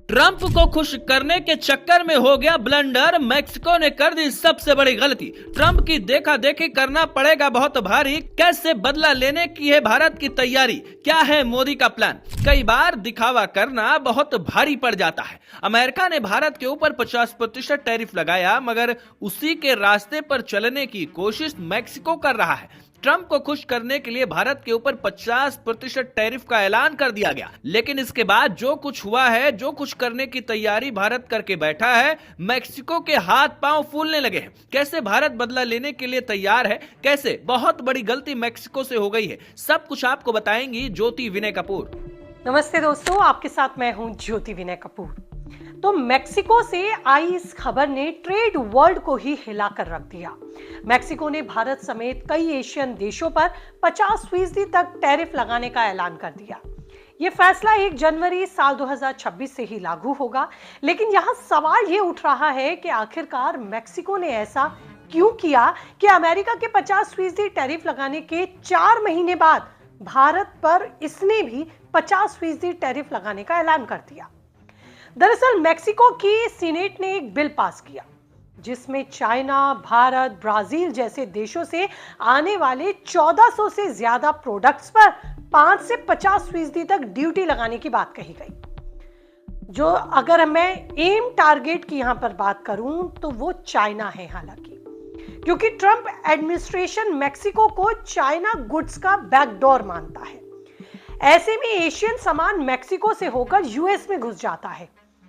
Trump को खुश करने के चक्कर में हो गया ब्लंडर, मैक्सिको ने कर दी सबसे बड़ी गलती। ट्रंप की देखा देखी करना पड़ेगा बहुत भारी, कैसे बदला लेने की है भारत की तैयारी, क्या है मोदी का प्लान। कई बार दिखावा करना बहुत भारी पड़ जाता है। अमेरिका ने भारत के ऊपर 50% टैरिफ लगाया, मगर उसी के रास्ते पर चलने की कोशिश मैक्सिको कर रहा है। ट्रंप को खुश करने के लिए भारत के ऊपर 50% टैरिफ का ऐलान कर दिया गया, लेकिन इसके बाद जो कुछ हुआ है, जो कुछ करने की तैयारी भारत करके बैठा है, मैक्सिको के हाथ पांव फूलने लगे हैं। कैसे भारत बदला लेने के लिए तैयार है, कैसे बहुत बड़ी गलती मैक्सिको से हो गई है, सब कुछ आपको बताएंगी ज्योति विनय कपूर। नमस्ते दोस्तों, आपके साथ मैं हूं ज्योति विनय कपूर। तो मैक्सिको से आई इस खबर ने ट्रेड वर्ल्ड को ही हिलाकर रख दिया। मैक्सिको ने भारत समेत कई एशियन देशों पर 50% तक टैरिफ लगाने का ऐलान कर दिया। ये फैसला 1 जनवरी साल 2026 से ही लागू होगा, लेकिन यहाँ सवाल ये उठ रहा है कि आखिरकार मैक्सिको ने ऐसा क्यों किया कि अमेरिका के 50% टैरिफ लगाने के 4 महीने बाद भारत पर इसने भी 50% टैरिफ लगाने का ऐलान कर दिया। दरअसल मैक्सिको की सीनेट ने एक बिल पास किया जिसमें चाइना, भारत, ब्राजील जैसे देशों से आने वाले 1400 से ज्यादा प्रोडक्ट्स पर 5 से 50% तक ड्यूटी लगाने की बात कही गई। जो अगर मैं एम टारगेट की यहां पर बात करूं तो वो चाइना है, हालांकि क्योंकि ट्रंप एडमिनिस्ट्रेशन मैक्सिको को चाइना गुड्स का बैकडोर मानता है। ऐसे में एशियन सामान मैक्सिको से होकर यूएस में घुस जाता है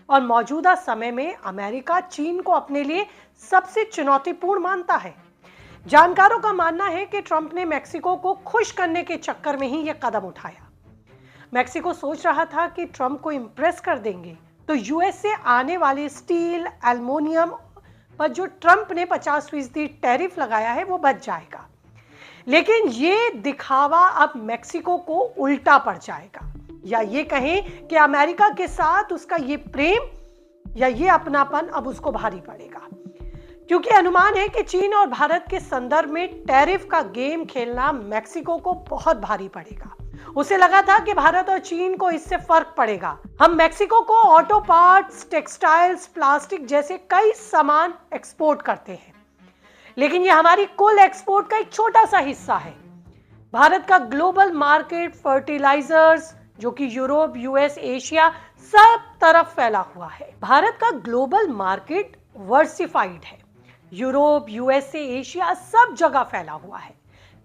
और मौजूदा समय में अमेरिका चीन को अपने लिए सबसे चुनौतीपूर्ण मानता है। जानकारों का मानना है कि ट्रंप ने मैक्सिको को खुश करने के चक्कर में ही यह कदम उठाया। मैक्सिको सोच रहा था कि ट्रंप को इंप्रेस कर देंगे तो यूएस से आने वाले स्टील, एल्युमिनियम पर जो ट्रंप ने 50% टैरिफ लगाया है वो बच जाएगा। लेकिन ये दिखावा अब मैक्सिको को उल्टा पड़ जाएगा, या ये कहें कि अमेरिका के साथ उसका ये प्रेम या ये अपनापन अब उसको भारी पड़ेगा, क्योंकि अनुमान है कि चीन और भारत के संदर्भ में टैरिफ का गेम खेलना मैक्सिको को बहुत भारी पड़ेगा। उसे लगा था कि भारत और चीन को इससे फर्क पड़ेगा। हम मैक्सिको को ऑटो पार्ट्स, टेक्सटाइल्स, प्लास्टिक जैसे कई सामान एक्सपोर्ट करते हैं, लेकिन ये हमारी कुल एक्सपोर्ट का एक छोटा सा हिस्सा है। भारत का ग्लोबल मार्केट फर्टिलाइजर्स, जो कि यूरोप, यूएस, एशिया सब तरफ फैला हुआ है। भारत का ग्लोबल मार्केट वर्सिफाइड है, यूरोप, यूएसए, एशिया सब जगह फैला हुआ है।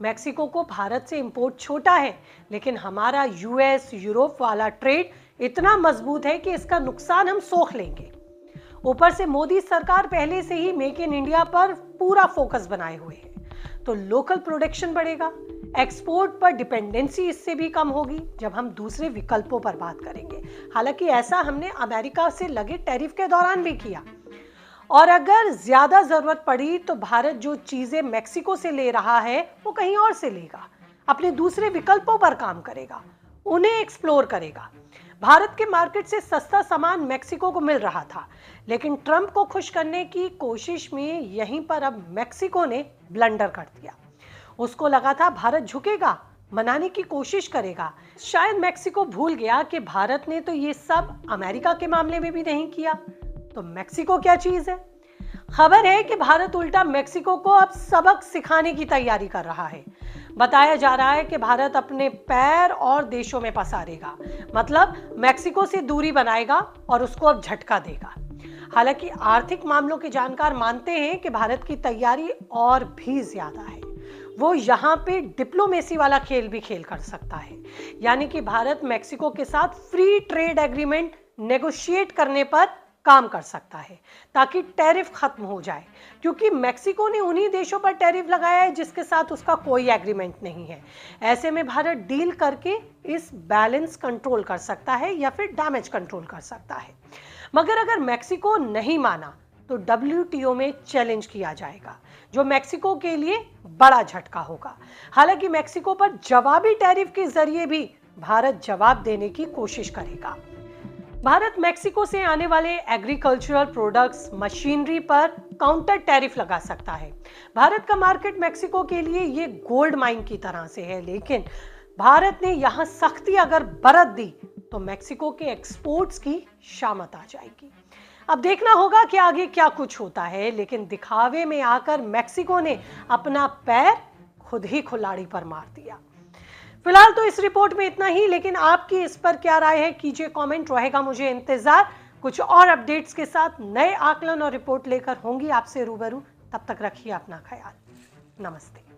मैक्सिको को भारत से इंपोर्ट छोटा है, लेकिन हमारा यूएस, यूरोप वाला ट्रेड इतना मजबूत है कि इसका नुकसान हम सोख लेंगे। ऊपर से मोदी सरकार पहले से ही मेक इन इंडिया पर पूरा फोकस बनाए हुए है, तो लोकल प्रोडक्शन बढ़ेगा, एक्सपोर्ट पर डिपेंडेंसी इससे भी कम होगी जब हम दूसरे विकल्पों पर बात करेंगे। हालांकि ऐसा हमने अमेरिका से लगे टैरिफ के दौरान भी किया, और अगर ज्यादा जरूरत पड़ी तो भारत जो चीजें मैक्सिको से ले रहा है वो कहीं और से लेगा, अपने दूसरे विकल्पों पर काम करेगा, उन्हें एक्सप्लोर करेगा। भारत के मार्केट से सस्ता सामान मैक्सिको को मिल रहा था, लेकिन ट्रंप को खुश करने की कोशिश में यहीं पर अब मैक्सिको ने ब्लंडर कर दिया। उसको लगा था भारत झुकेगा, मनाने की कोशिश करेगा। शायद मैक्सिको भूल गया कि भारत ने तो ये सब अमेरिका के मामले में भी नहीं किया, तो मैक्सिको क्या चीज है। खबर है कि भारत उल्टा मैक्सिको को अब सबक सिखाने की तैयारी कर रहा है। बताया जा रहा है कि भारत अपने पैर और देशों में पसारेगा, मतलब मैक्सिको से दूरी बनाएगा और उसको अब झटका देगा। हालांकि आर्थिक मामलों के जानकार मानते हैं कि भारत की तैयारी और भी ज्यादा है। वो यहाँ पे डिप्लोमेसी वाला खेल भी खेल कर सकता है, यानी कि भारत मैक्सिको के साथ फ्री ट्रेड एग्रीमेंट नेगोशिएट करने पर काम कर सकता है ताकि टैरिफ खत्म हो जाए, क्योंकि मैक्सिको ने उन्हीं देशों पर टैरिफ लगाया है जिसके साथ उसका कोई एग्रीमेंट नहीं है। ऐसे में भारत डील करके इस बैलेंस कंट्रोल कर सकता है या फिर डैमेज कंट्रोल कर सकता है। मगर अगर मैक्सिको नहीं माना तो WTO में चैलेंज किया जाएगा, जो मैक्सिको के लिए बड़ा झटका होगा। हालांकि मैक्सिको पर जवाबी टैरिफ के जरिए भी भारत जवाब देने की कोशिश करेगा। भारत मैक्सिको से आने वाले एग्रीकल्चरल प्रोडक्ट्स, मशीनरी पर काउंटर टैरिफ लगा सकता है। भारत का मार्केट मैक्सिको के लिए ये गोल्ड माइन की तरह से है, लेकिन भारत ने यहां सख्ती अगर बरत दी तो मैक्सिको के एक्सपोर्ट्स की शामत आ जाएगी। अब देखना होगा कि आगे क्या कुछ होता है, लेकिन दिखावे में आकर मैक्सिको ने अपना पैर खुद ही कुल्हाड़ी पर मार दिया। फिलहाल तो इस रिपोर्ट में इतना ही, लेकिन आपकी इस पर क्या राय है कीजिए कमेंट, रहेगा मुझे इंतजार। कुछ और अपडेट्स के साथ नए आकलन और रिपोर्ट लेकर होंगी आपसे रूबरू। तब तक रखिए अपना ख्याल। नमस्ते।